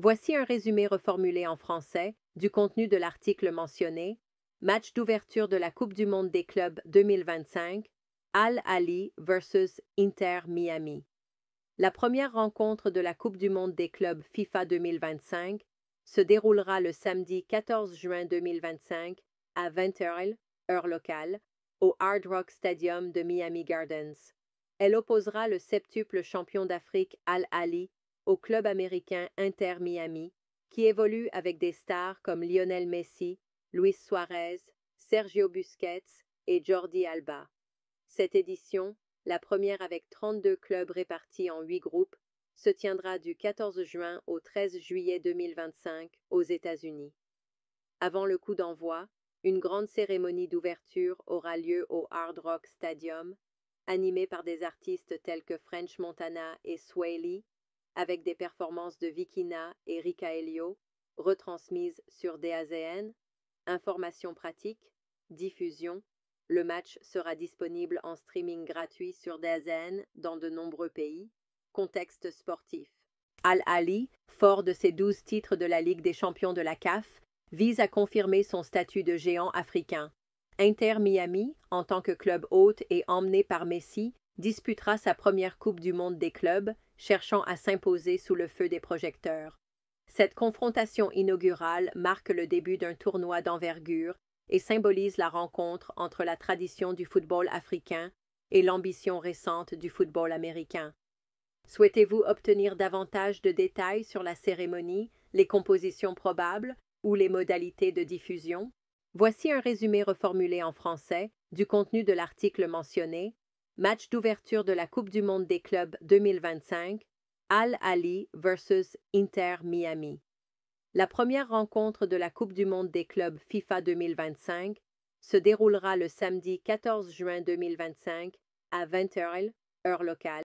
Voici un résumé reformulé en français du contenu de l'article mentionné. Match d'ouverture de la Coupe du monde des clubs 2025, Al Ahly vs Inter Miami. La première rencontre de la Coupe du monde des clubs FIFA 2025 se déroulera le samedi 14 juin 2025 à 20h, heure locale, au Hard Rock Stadium de Miami Gardens. Elle opposera le septuple champion d'Afrique Al Ahly au club américain Inter Miami, qui évolue avec des stars comme Lionel Messi, Luis Suarez, Sergio Busquets et Jordi Alba. Cette édition, la première avec 32 clubs répartis en 8 groupes, se tiendra du 14 juin au 13 juillet 2025 aux États-Unis. Avant le coup d'envoi, une grande cérémonie d'ouverture aura lieu au Hard Rock Stadium, animée par des artistes tels que French Montana et Swae Lee, avec des performances de Vikina et Rika Elio, retransmises sur DAZN. Informations pratiques, diffusion. Le match sera disponible en streaming gratuit sur DAZN dans de nombreux pays. Contexte sportif. Al Ahly, fort de ses 12 titres de la Ligue des champions de la CAF, vise à confirmer son statut de géant africain. Inter Miami, en tant que club hôte et emmené par Messi, disputera sa première Coupe du monde des clubs, cherchant à s'imposer sous le feu des projecteurs. Cette confrontation inaugurale marque le début d'un tournoi d'envergure et symbolise la rencontre entre la tradition du football africain et l'ambition récente du football américain. Souhaitez-vous obtenir davantage de détails sur la cérémonie, les compositions probables ou les modalités de diffusion? Voici un résumé reformulé en français du contenu de l'article mentionné. Match d'ouverture de la Coupe du monde des clubs 2025, Al Ahly vs Inter Miami. La première rencontre de la Coupe du monde des clubs FIFA 2025 se déroulera le samedi 14 juin 2025 à 20h, heure locale.